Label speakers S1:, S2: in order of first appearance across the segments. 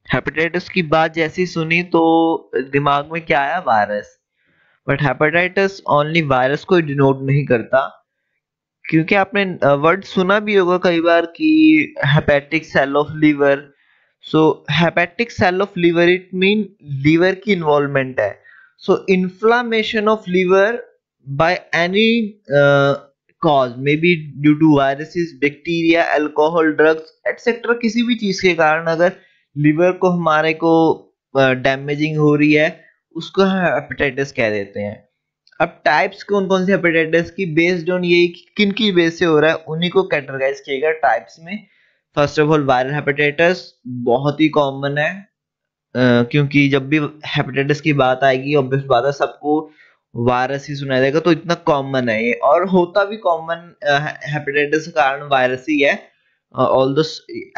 S1: Hepatitis की बात जैसी सुनी तो दिमाग में क्या आया? Virus. But hepatitis only virus को डिनोट नहीं करता, क्योंकि आपने वर्ड सुना भी होगा कई बार कि hepatic cell of liver. So hepatic cell of liver it mean liver की इन्वॉल्वमेंट है। So inflammation of liver by any cause may B due to viruses, bacteria, alcohol, drugs etcetera, किसी भी चीज के कारण अगर लिवर को हमारे को डैमेजिंग हो रही है, उसको हम हेपेटाइटिस कह देते हैं। अब टाइप्स कौन कौन से हेपेटाइटिस की, बेस्ड ऑन ये किन की बेस से हो रहा है उन्हीं को कैटेगराइज किया गया टाइप्स में। First of all viral hepatitis बहुत ही कॉमन है, क्योंकि जब भी हेपेटाइटिस की बात आएगी ऑब्वियस बात है सबको वायरस ही सुनाई देगा, तो इतना कॉमन है ये, और होता भी कॉमन हेपेटाइटिस के कारण वायरस ही है। ऑल्दो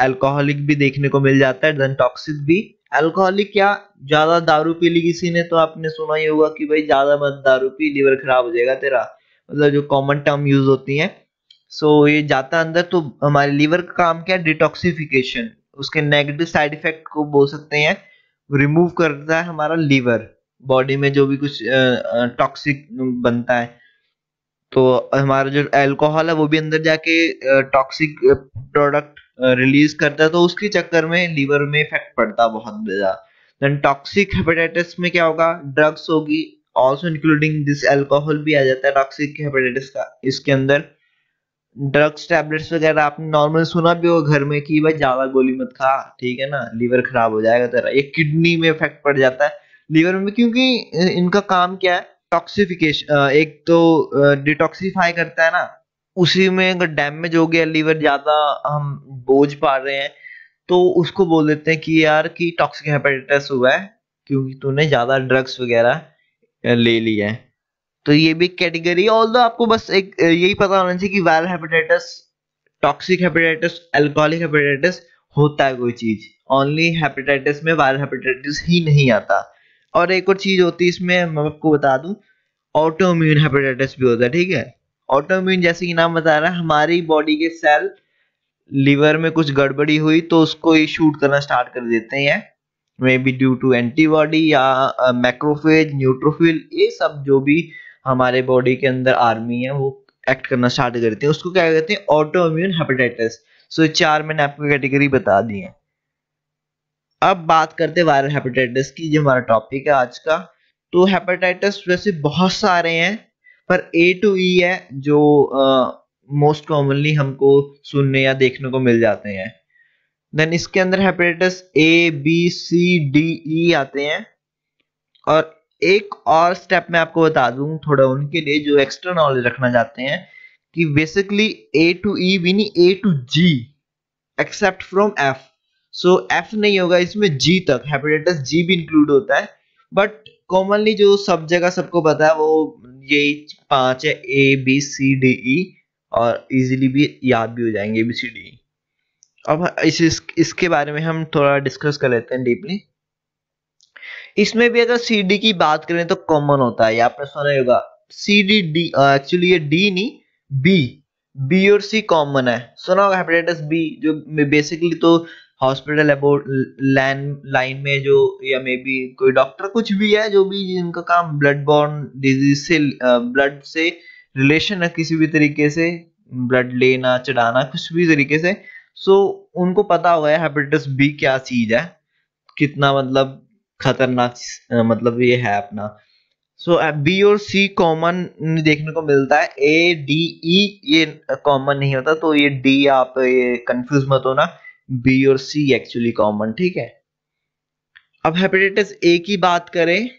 S1: अल्कोहलिक भी देखने को मिल जाता है, देन टॉक्सिक भी। अल्कोहलिक क्या, ज्यादा दारू पी ली किसी ने तो आपने सुना ही होगा कि भाई ज्यादा मत दारू पी, लीवर खराब हो जाएगा तेरा, मतलब जो कॉमन टर्म यूज होती है। सो ये जाता अंदर, तो हमारे लीवर का काम क्या है? डिटॉक्सिफिकेशन, उसके नेगेटिव साइड इफेक्ट को बोल सकते हैं, रिमूव करता है हमारा लीवर, बॉडी में जो भी कुछ टॉक्सिक बनता है। तो हमारा जो अल्कोहल है वो भी अंदर जाके टॉक्सिक प्रोडक्ट रिलीज करता है, तो उसके चक्कर में लीवर में इफेक्ट पड़ता है बहुत ज्यादा। देन टॉक्सिक हेपेटाइटिस में क्या होगा? ड्रग्स होगी, ऑल्सो इंक्लूडिंग दिस अल्कोहल भी आ जाता है टॉक्सिक हेपेटाइटिस का इसके अंदर। ड्रग्स टैबलेट्स वगैरह आपने नॉर्मल सुना भी होगा घर में कि भाई ज्यादा गोली मत खा, ठीक है ना, लीवर खराब हो जाएगा तेरा। ये किडनी में इफेक्ट पड़ जाता है लीवर में, क्योंकि इनका काम क्या है? टॉक्सिफिकेशन, एक तो डिटॉक्सिफाई करता है ना, उसी में अगर डैमेज हो गया लीवर, ज्यादा हम बोझ पा रहे हैं, तो उसको बोल देते हैं कि यार कि टॉक्सिक हेपेटाइटिस हुआ है, क्योंकि तूने ज्यादा ड्रग्स वगैरह ले लिया है। तो ये भी कैटेगरी, ऑल्दो आपको बस एक यही पता होना चाहिए कि viral hepatitis, toxic hepatitis, alcoholic hepatitis होता है कोई चीज। ओनली हेपेटाइटिस में वायरल हेपेटाइटिस ही नहीं आता। और एक और चीज होती है इसमें, मैं आपको बता दूं, ऑटो इम्यून हेपेटाइटिस भी होता है, ठीक है। ऑटो इम्यून जैसे कि नाम बता रहा है, हमारी बॉडी के सेल लीवर में कुछ गड़बड़ी हुई तो उसको ही शूट करना स्टार्ट कर देते हैं, may be due to antibody या मैक्रोफेज, न्यूट्रोफिल, ये सब जो भी हमारे बॉडी के अंदर आर्मी है वो एक्ट करना स्टार्ट करते हैं, उसको क्या कहते हैं? Auto immune hepatitis. सो चार मैंने आपको कैटेगरी बता दी है। अब बात करते हैं वायरल हेपेटाइटिस की, जो हमारा टॉपिक है आज का। तो हेपेटाइटिस वैसे बहुत सारे हैं, पर ए टू ई है जो मोस्ट कॉमनली हमको सुनने या देखने को मिल जाते हैं। देन इसके अंदर hepatitis A, B, C, D, E आते हैं। और एक और स्टेप मैं आपको बता दूं थोड़ा उनके लिए जो एक्स्ट्रा नॉलेज रखना चाहते हैं, कि बेसिकली ए टू ई भी नहीं, A to G, except from F. So F नहीं होगा इसमें, जी तक हेपेटाइटिस जी भी इंक्लूड होता है। बट कॉमनली जो सब जगह सबको पता है वो यही पांच है, ए बी सी डी ई, और इजीली भी याद भी हो जाएंगे ए बी सी डी। अब इसके बारे में हम थोड़ा डिस्कस कर लेते हैं डीपली। इसमें भी अगर सी डी की बात करें तो कॉमन होता है, ये आपने सुना ही होगा। सी डी डी, एक्चुअली ये डी नहीं, बी, बी और सी कॉमन है, सुना होगा हेपेटाइटिस बी, जो बेसिकली तो हॉस्पिटल अबाउट लाइन में जो, या मे बी कोई डॉक्टर कुछ भी है जो भी जिनका काम ब्लड बॉर्न डिजीज से, ब्लड से रिलेशन है किसी भी तरीके से, ब्लड लेना चढ़ाना कुछ भी तरीके से, सो उनको पता होगा हेपेटाइटिस बी क्या चीज है, कितना मतलब खतरनाक मतलब ये है अपना। सो बी और सी कॉमन देखने को मिलता है, ए डी ई ये कॉमन नहीं होता, तो ये डी आप ये कंफ्यूज मत होना, बी और सी एक्चुअली कॉमन, ठीक है। अब हेपेटाइटिस ए की बात करें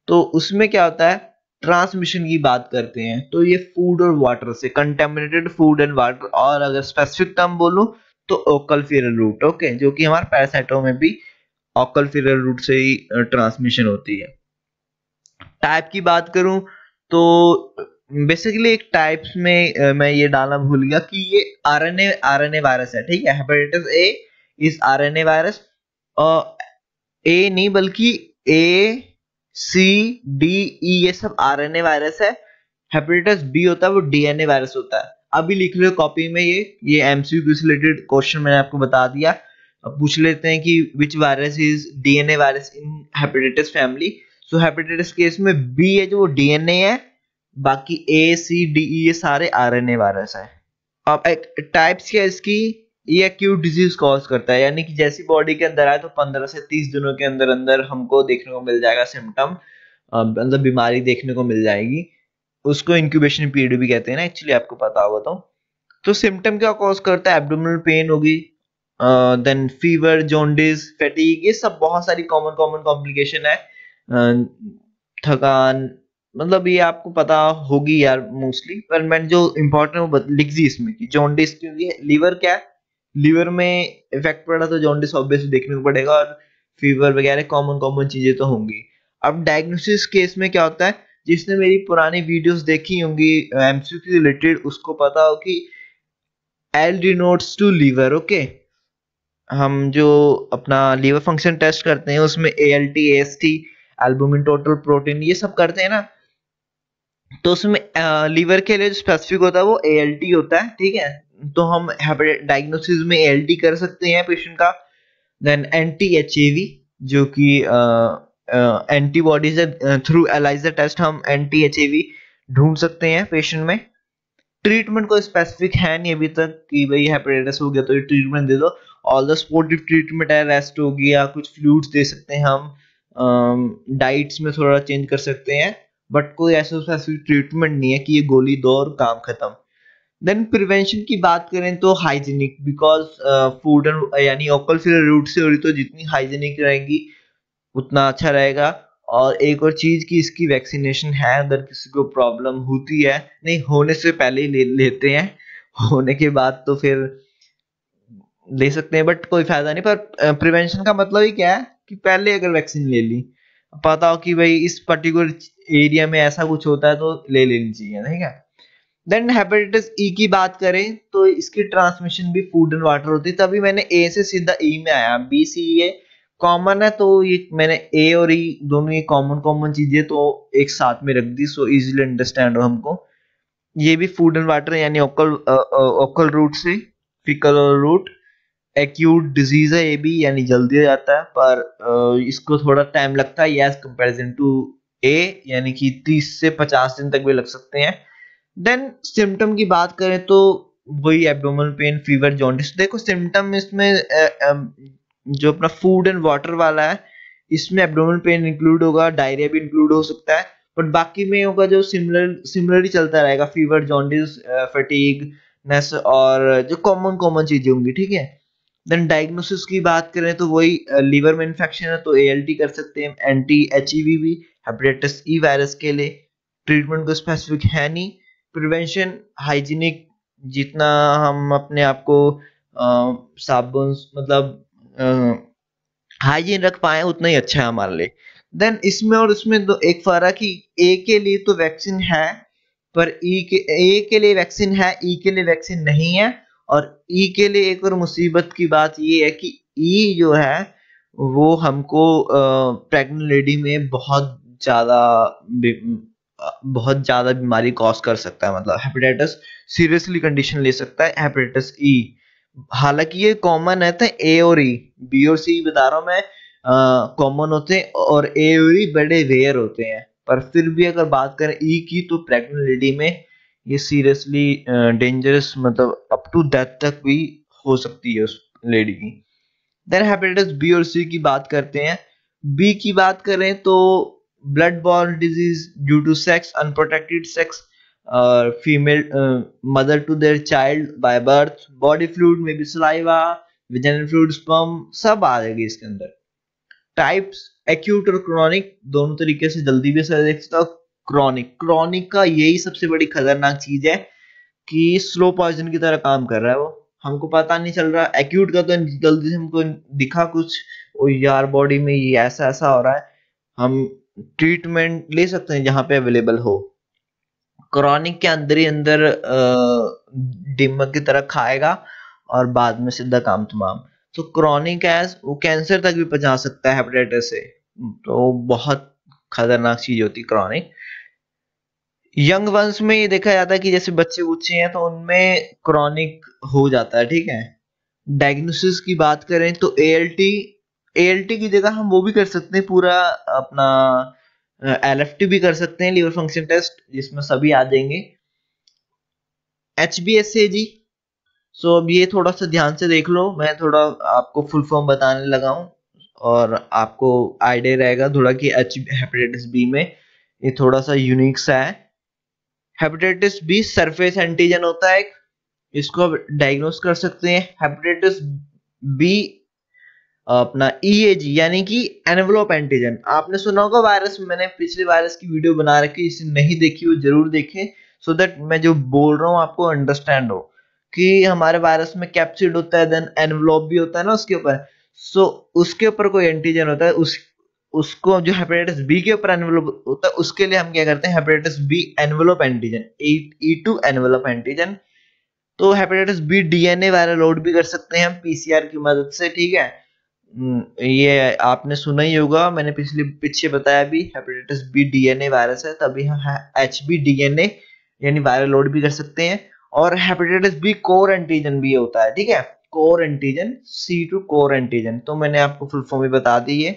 S1: तो उसमें क्या होता है? ट्रांसमिशन की बात करते हैं, तो ये फूड और वाटर से, कंटेमिनेटेड फूड एंड वाटर, और अगर स्पेसिफिक टर्म बोलूं तो ओकल फीरल रूट, ओके, जो कि हमारे पैरासाइटों में भी ऑकल फीरल रूट से ही ट्रांसमिशन होती है। टाइप की बात करूं तो बेसिकली एक टाइप्स में मैं ये डालना भूल गया कि ये आरएनए वायरस है, ठीक है। Hepatitis A is RNA virus, A नहीं बल्कि ए, सी, डी, ई ये सब आरएनए वायरस है। हेपेटाइटिस बी होता है वो डीएनए वायरस होता है। अभी लिख लो कॉपी में, ये एमसीक्यू से रिलेटेड क्वेश्चन मैंने आपको बता दिया। अब पूछ लेते हैं कि which virus is DNA virus in hepatitis family. So hepatitis case में बी है जो डीएनए है, बाकी ए सी डी ई ये सारे आरएनए वायरस है। अब टाइप्स क्या है इसकी, ये एक्यूट डिजीज कॉज करता है, यानी कि जैसी बॉडी के अंदर आए तो 15 से 30 दिनों के अंदर अंदर हमको देखने को मिल जाएगा सिम्टम, मतलब बीमारी देखने को मिल जाएगी। उसको इंक्यूबेशन पीरियड भी कहते हैं ना, एक्चुअली आपको पता होगा। तो सिम्टम क्या कॉज करता है, एब्डोमिनल पेन होगी, देन फीवर, जॉन्डिस, फैटीग, ये सब बहुत सारी कॉमन कॉमन कॉम्प्लिकेशन है। थकान, मतलब ये आपको पता होगी यार मोस्टली, पर मैंने जो इम्पोर्टेंट वो लिख दी इसमें कि जॉन्डिस, क्योंकि लीवर क्या है, लीवर में इफेक्ट पड़ा तो जॉन्डिस ऑब्वियसली देखने को पड़ेगा, और फीवर वगैरह कॉमन कॉमन चीजें तो होंगी। अब डायग्नोसिस केस में क्या होता है, जिसने मेरी पुरानी वीडियोस देखी होंगी एमसीक्यू रिलेटेड, उसको पता हो कि L denotes to liver. Okay, हम जो अपना लीवर फंक्शन टेस्ट करते हैं उसमें ALT, AST, albumin, total protein, ये सब करते हैं ना, तो उसमें लीवर के लिए जो स्पेसिफिक होता है वो ALT होता है, ठीक है। तो हम डायग्नोसिस में ALT कर सकते हैं पेशेंट का। देन एंटी HAV, जो कि एंटीबॉडीज है, थ्रू एलाइजा टेस्ट हम एंटी HAV ढूंढ सकते हैं पेशेंट में। ट्रीटमेंट कोई स्पेसिफिक है नहीं अभी तक कि भाई हेपेटाइटिस हो गया तो ये ट्रीटमेंट दे दो। ऑल द सपोर्टिव ट्रीटमेंट है, रेस्ट हो गया, कुछ फ्लूइड्स दे सकते हैं हम, डाइट्स में थोड़ा चेंज कर सकते हैं, बट कोई ऐसा स्पेसिफिक ट्रीटमेंट नहीं है कि ये गोली दो और काम खत्म। देन प्रिवेंशन की बात करें तो हाइजीनिक, बिकॉज फूड एंड यानी ओकल फिलर रूट से हो रही, तो जितनी हाइजीनिक रहेगी उतना अच्छा रहेगा। और एक और चीज की इसकी वैक्सीनेशन है, अगर किसी को प्रॉब्लम होती है, नहीं होने से पहले ही ले लेते हैं, होने के बाद तो फिर ले सकते हैं बट कोई फायदा नहीं। पर प्रिवेंशन का मतलब ही क्या है कि पहले अगर वैक्सीन ले ली, पता हो कि भाई इस पर्टिकुलर एरिया में ऐसा कुछ होता है तो ले लेनी चाहिए, ठीक है। देन हेपेटाइटिस ई की बात करें तो इसकी ट्रांसमिशन भी फूड एंड वाटर होती है, तभी मैंने ए से सीधा ई में आया। बी सी ए कॉमन है, तो ये मैंने ए और ई दोनों ये कॉमन कॉमन चीजें तो एक साथ में रख दी, सो इजीली अंडरस्टैंड हो हमको। ये भी फूड एंड वाटर यानी ओकल ओकल रूट से, फिकल रूट, एक्यूट डिजीज है ये भी, यानी जल्दी हो जाता है, पर इसको थोड़ा टाइम लगता है एज कंपैरिजन टू ए, यानी कि 30 से 50 दिन तक भी लग सकते हैं। देन सिम्टम की बात करें तो वही एब्डोमिनल पेन, फीवर, जॉन्डिस। देखो सिम्टम इसमें जो अपना फूड एंड वाटर वाला है, इसमें एब्डोमिनल पेन इंक्लूड होगा, डायरिया भी इंक्लूड हो सकता है, बट बाकी में होगा जो सिमिलरली चलता रहेगा, फीवर, जॉन्डिस, फटीग नेस, और जो कॉमन कॉमन चीजें होंगी, ठीक है। देन डायग्नोसिस की बात करें तो वही लीवर में इन्फेक्शन है तो ALT कर सकते हैं, एंटी HEV भी हेपेटाइटिस ई वायरस के लिए। ट्रीटमेंट को स्पेसिफिक है नहीं। प्रिवेंशन हाइजीनिक, जितना हम अपने आप को साबुन, मतलब हाइजीन रख पाए उतना ही अच्छा है हमारे लिए। देन इसमें और इसमें तो एक फर्क ही, ए के लिए तो वैक्सीन है, पर ए के लिए वैक्सीन है, ई के लिए वैक्सीन नहीं है। और ई के लिए एक और मुसीबत की बात ये है कि ई जो है वो हमको प्रेग्नेंट लेडी में बहुत ज्यादा बीमारी कॉज कर सकता है, मतलब हेपेटाइटिस सीरियसली कंडीशन ले सकता है हेपेटाइटिस ई। हालांकि ये कॉमन है, तो ए और ई, बी और सी बता रहा हूं मैं, कॉमन होते हैं, और ए और ई बड़े रेयर होते हैं। पर फिर भी अगर बात करें ई की, तो प्रेग्नेंट लेडी में ये सीरियसली डेंजरस, मतलब अप टू डेथ तक भी हो सकती है उस लेडी की। देन हेपेटाइटिस बी और सी की बात करते हैं। बी की बात करें तो blood borne disease due to sex, unprotected sex, female mother to their child by birth, body fluid में भी सलाइवा, वेजाइनल फ्लूइड, स्पर्म, सब आ जाएगी इसके अंदर। टाइप्स एक्यूट और क्रोनिक, दोनों तरीके से जल्दी भी असर देख सकता है। क्रॉनिक, क्रॉनिक का यही सबसे बड़ी खतरनाक चीज है कि स्लो पॉइजन की तरह काम कर रहा है वो, हमको पता नहीं चल रहा। एक्यूट का तो जल्दी से हमको दिखा कुछ, ओ यार बॉडी में ये ऐसा ऐसा हो रहा है, हम ट्रीटमेंट ले सकते हैं जहां पे अवेलेबल हो। क्रॉनिक के अंदर ही अंदर दिमाग की तरह खाएगा और बाद में सीधा काम तमाम। तो क्रॉनिक एज वो कैंसर तक भी पहुंचा सकता है हेपेटाइटिस से, तो बहुत खतरनाक चीज होती है क्रॉनिक। यंग वंस में ये देखा जाता है कि जैसे बच्चे बुच्चे हैं तो उनमें क्रॉनिक हो जाता है, ठीक है। डायग्नोसिस की बात करें तो एएलटी की जगह हम वो भी कर सकते हैं, पूरा अपना एलएफटी भी कर सकते हैं, लीवर फंक्शन टेस्ट, जिसमें सभी आ जाएंगे। HbSAg, सो अब ये थोड़ा सा ध्यान से देख लो, मैं थोड़ा आपको फुल फॉर्म बताने लगा हूँ और आपको आइडिया रहेगा थोड़ा कि हेपेटाइटिस बी में ये थोड़ा सा यूनिक सा है। हेपेटाइटिस बी सरफेस एंटीजन होता है, इसको आप डायग्नोस कर सकते हैं। हेपेटाइटिस बी अपना EAG यानी कि एनवेलोप एंटीजन, आपने सुना होगा वायरस, मैंने पिछले वायरस की वीडियो बना रखी, जिसे नहीं देखी हो जरूर देखें, सो दैट मैं जो बोल रहा हूँ आपको अंडरस्टैंड हो कि हमारे वायरस में कैप्सिड होता है, देन एनवेलोप भी होता है ना उसके ऊपर, सो उसके ऊपर कोई एंटीजन होता है, उसको जो हेपेटाइटिस बी के ऊपर एनवेलोप होता है उसके लिए हम क्या करते हैं, hepatitis B envelope antigen, E2 envelope antigen. तो hepatitis B DNA viral load भी कर सकते हैं हम पीसीआर की मदद से, ठीक है। ये आपने सुना ही होगा, मैंने पीछे बताया भी, हेपेटाइटिस बी डीएनए वायरस है, तभी हम एचबी डीएनए यानी वायरल लोड भी कर सकते हैं। और हेपेटाइटिस बी कोर एंटीजन भी होता है, ठीक है, core antigen, C2 core antigen, तो मैंने आपको फुल फॉर्म भी बता दी है।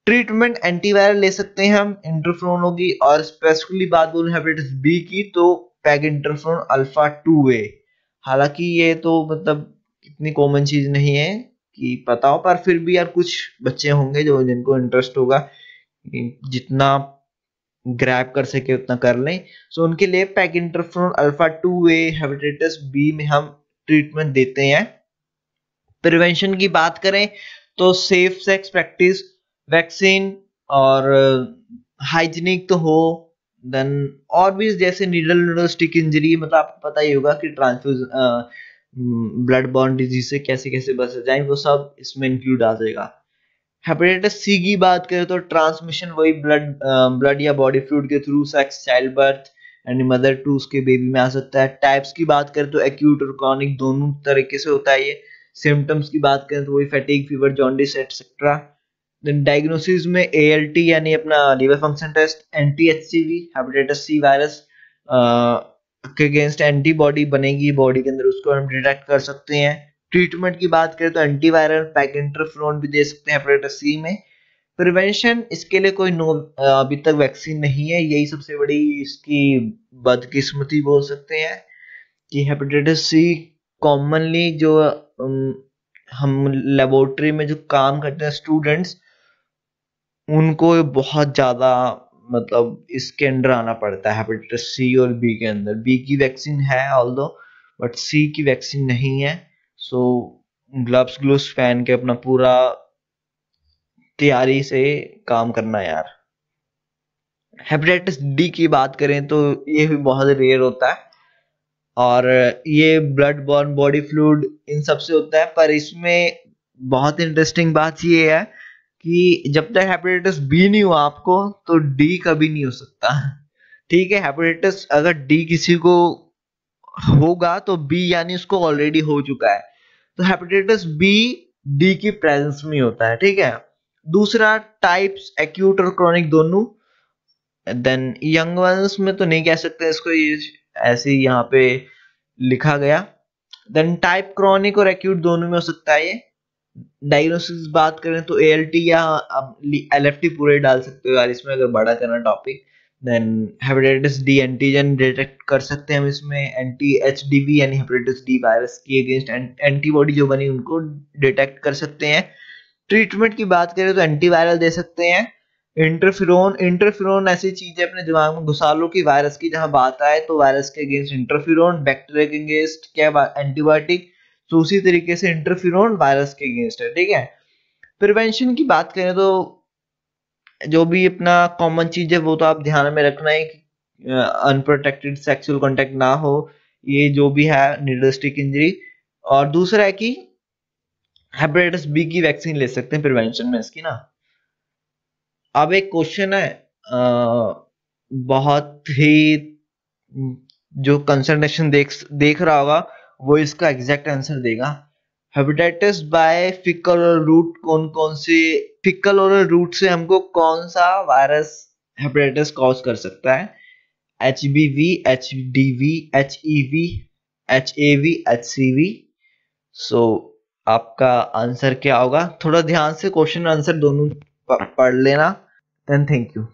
S1: ट्रीटमेंट एंटीवायरल ले सकते हैं हम, इंटरफ्रोन होगी, और स्पेसिफिकली बात बोलूं हेपेटाइटिस बी की तो पैग इंटरफ्रोन अल्फा 2A। हालांकि ये तो मतलब इतनी कॉमन चीज नहीं है कि पता हो, पर फिर भी यार कुछ बच्चे होंगे जो जिनको इंटरेस्ट होगा, जितना ग्रैब कर सके उतना कर लें, सो उनके लिए PEG interferon alpha 2A hepatitis B में हम ट्रीटमेंट देते हैं। प्रिवेंशन की बात करें तो सेफ सेक्स प्रैक्टिस, वैक्सीन, और हाइजीनिक तो हो, देन और भी जैसे नीडल स्टिक इंजरी, मतलब आपको पता ही होगा कि ट्रांसफ्यूज ब्लड बॉर्न डिजीज से कैसे कैसे बच जाए, वो सब इसमें इंक्लूड आ जाएगा। हेपेटाइटिस सी की बात करें तो ट्रांसमिशन वही ब्लड या बॉडी फ्लूइड के through sex, child birth and mother to उसके बेबी में आ सकता है। टाइप्स की बात करें तो एक्यूट और क्रॉनिक दोनों तरीके से होता है ये। सिम्टम्स की बात करें तो वही fatigue, fever, jaundice etcetera. Then diagnosis में ALT यानी अपना लीवर फंक्शन टेस्ट, एंटी-HCV हेपेटाइटिस सी वायरस के अगेंस्ट एंटीबॉडी बनेगी बॉडी के अंदर, उसको हम डिटेक्ट कर सकते हैं। ट्रीटमेंट की बात करें तो एंटीवायरल पैक इंटरफेरोन भी दे सकते हैं हेपेटाइटिस सी में। प्रिवेंशन, इसके लिए कोई अभी तक वैक्सीन नहीं है, यही सबसे बड़ी इसकी बदकिस्मती बोल सकते हैं कि हेपेटाइटिस सी कॉमनली जो हम लेबोरेटरी में जो काम करते हैं स्टूडेंट्स, उनको बहुत ज्यादा मतलब इसके अंडर आना पड़ता है, हेपेटाइटिस सी और बी के अंदर। बी की वैक्सीन है ऑल्दो, बट सी की वैक्सीन नहीं है। सो ग्लव्स ग्लव्स पहन के अपना पूरा तैयारी से काम करना यार। हेपेटाइटिस डी की बात करें तो ये भी बहुत रेयर होता है, और ये blood born body fluid in सब से होता है, पर इसमें बहुत इंटरेस्टिंग बात ये है कि जब तक हेपेटाइटिस बी नहीं हुआ आपको, तो डी कभी नहीं हो सकता। ठीक है, हेपेटाइटिस अगर डी किसी को होगा तो बी यानी उसको ऑलरेडी हो चुका है, तो हेपेटाइटिस बी डी की प्रेजेंस में होता है, ठीक है। दूसरा, टाइप्स एक्यूट और क्रॉनिक दोनों। देन यंग वंस में तो नहीं कह सकते इसको, ये ऐसे ही यहाँ पे लिखा गया। देन टाइप क्रॉनिक और एक्यूट दोनों में हो सकता है ये। डायग्नोसिस बात करें तो ALT या LFT पूरे डाल सकते हो यार इसमें, अगर बड़ा करना topic. Then hepatitis D antigen detect कर सकते हैं हम इसमें, एंटी-HDV यानी हेपेटाइटिस डी वायरस के अगेंस्ट एंटीबॉडी जो बनी उनको डिटेक्ट कर सकते हैं। ट्रीटमेंट की बात करें तो एंटीवायरल दे सकते हैं। इंटरफेरोन ऐसी चीज है, अपने दिमाग में घुसा लो कि वायरस की जहां बात आए तो वायरस के अगेंस्ट इंटरफेरोन, बैक्टीरिया के अगेंस्ट क्या एंटीबायोटिक, तो उसी तरीके से इंटरफेरोन वायरस के अगेंस्ट है, ठीक है। प्रिवेंशन की बात करें तो जो भी अपना कॉमन चीज है वो तो आप ध्यान में रखना है कि अनप्रोटेक्टेड सेक्सुअल कांटेक्ट ना हो, ये जो भी है नीडल स्टिक इंजरी। और दूसरा है कि हेपेटाइटिस बी की वैक्सीन ले सकते हैं प्रिवेंशन में इसकी ना। अब एक क्वेश्चन है बहुत ही जो कंसंट्रेशन देख रहा होगा वो इसका एग्जैक्ट आंसर देगा। Hepatitis by faecal oral route कौन कौन से, फीकल ओरल रूट से हमको कौन सा वायरस हेपेटाइटिस कॉज कर सकता है? HBV, HDV, HEV, HAV, HCV। सो आपका आंसर क्या होगा? थोड़ा ध्यान से क्वेश्चन आंसर दोनों पढ़ लेना। Then thank you.